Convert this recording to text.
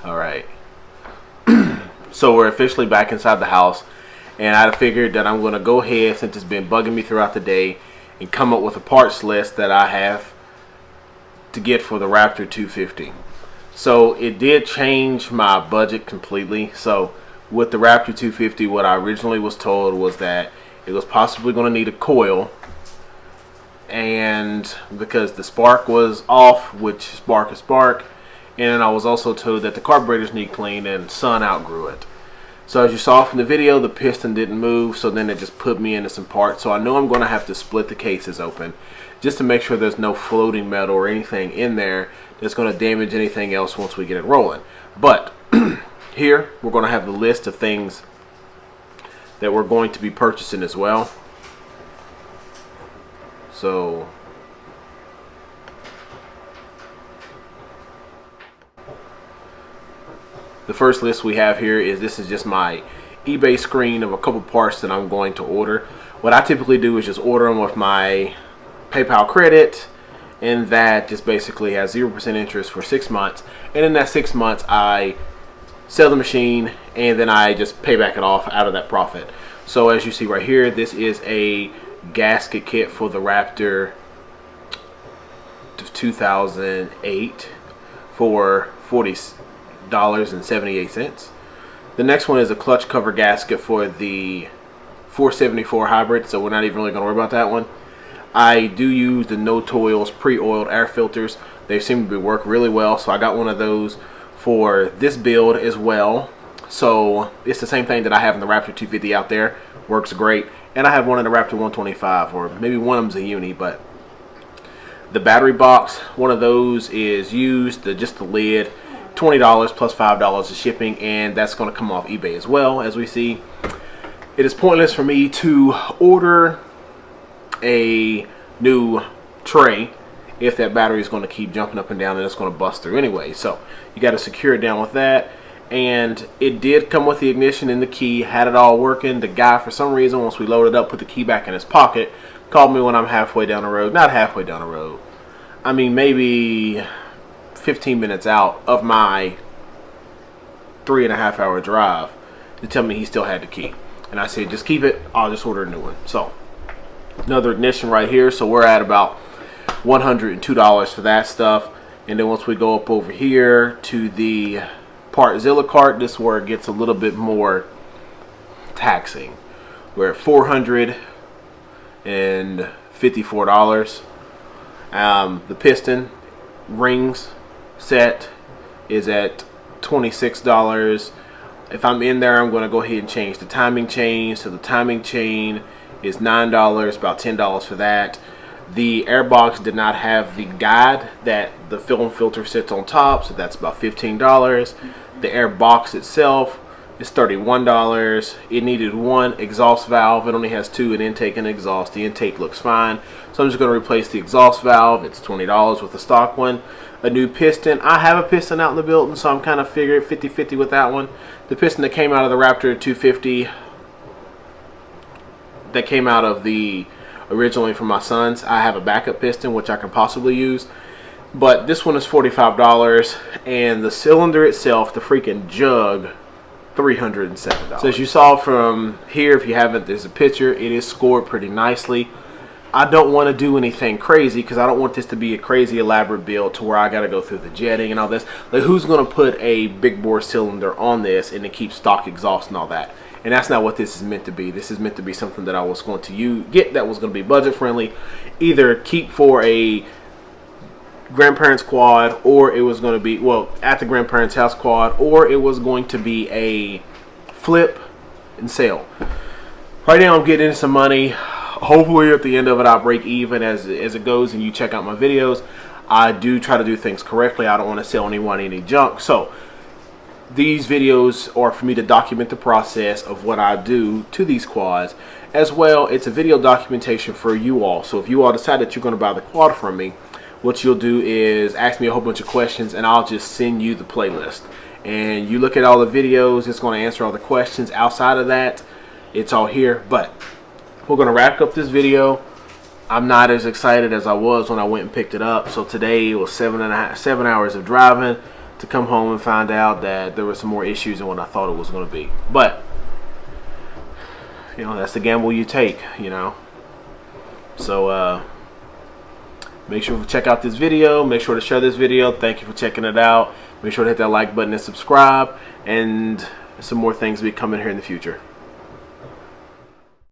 All right. So we're officially back inside the house, and I figured that I'm going to go ahead, since it's been bugging me throughout the day, and come up with a parts list that I have to get for the Raptor 250. So it did change my budget completely. So with the Raptor 250, what I originally was told was that it was possibly going to need a coil, and because the spark was off, which spark is spark, and I was also told that the carburetors need cleaned and Son outgrew it. So as you saw from the video, the piston didn't move, so then it just put me into some parts. So I know I'm going to have to split the cases open just to make sure there's no floating metal or anything in there that's going to damage anything else once we get it rolling. But here we're going to have the list of things that we're going to be purchasing as well. So the first list we have here is, this is just my eBay screen of a couple parts that I'm going to order. What I typically do is just order them with my PayPal credit, and that just basically has 0% interest for 6 months. And in that 6 months, I sell the machine, and then I just pay back it off out of that profit. So as you see right here, this is a gasket kit for the Raptor 2008 for $40.78. The next one is a clutch cover gasket for the 474 hybrid, so we're not even really going to worry about that one. I do use the No Toils pre-oiled air filters. They seem to work really well, so I got one of those for this build as well. So it's the same thing that I have in the Raptor 250 out there. Works great. And I have one in the Raptor 125, or maybe one of them's a uni, but the battery box, one of those is used, just the lid, $20 plus $5 of shipping, and that's going to come off eBay as well. As we see, it is pointless for me to order a new tray if that battery is going to keep jumping up and down and it's going to bust through anyway. So you got to secure it down with that. And it did come with the ignition and the key, had it all working. The guy, for some reason, once we loaded up, put the key back in his pocket, called me when I'm halfway down the road. Not halfway down the road, I mean maybe 15 minutes out of my 3.5 hour drive, to tell me he still had the key. And I said, just keep it, I'll just order a new one. So another ignition right here, so we're at about $102 for that stuff. And then once we go up over here to the Partzilla cart, this is where it gets a little bit more taxing. We're at $454. The piston rings set is at $26. If I'm in there, I'm going to go ahead and change the timing chain. So the timing chain is $9, about $10 for that. The airbox did not have the guide that the film filter sits on top, so that's about $15. The airbox itself is $31. It needed one exhaust valve. It only has two, an intake and exhaust. The intake looks fine, so I'm just going to replace the exhaust valve. It's $20 with the stock one. A new piston. I have a piston out in the building, so I'm kind of figuring 50-50 with that one. The piston that came out of the Raptor 250, that came out of the originally from my son's, I have a backup piston which I can possibly use, but this one is $45, and the cylinder itself, the freaking jug, $307. So as you saw from here, if you haven't, there's a picture. It is scored pretty nicely. I don't want to do anything crazy because I don't want this to be a crazy elaborate build to where I got to go through the jetting and all this. Like, who's going to put a big bore cylinder on this and to keep stock exhaust and all that? And that's not what this is meant to be. This is meant to be something that I was going to get that was going to be budget friendly. Either keep for a grandparents quad, or it was going to be, well, at the grandparents house quad, or it was going to be a flip and sell. Right now I'm getting some money. Hopefully at the end of it I'll break even as it goes, and you check out my videos. I do try to do things correctly. I don't want to sell anyone any junk. So these videos are for me to document the process of what I do to these quads. As well, it's a video documentation for you all. So if you all decide that you're going to buy the quad from me, what you'll do is ask me a whole bunch of questions, and I'll just send you the playlist. And you look at all the videos, it's going to answer all the questions. Outside of that, it's all here. But we're going to wrap up this video. I'm not as excited as I was when I went and picked it up. So today it was 7 hours of driving to come home and find out that there were some more issues than what I thought it was going to be. But you know, that's the gamble you take, you know. So make sure to check out this video. Make sure to share this video. Thank you for checking it out. Make sure to hit that like button and subscribe. And some more things will be coming here in the future.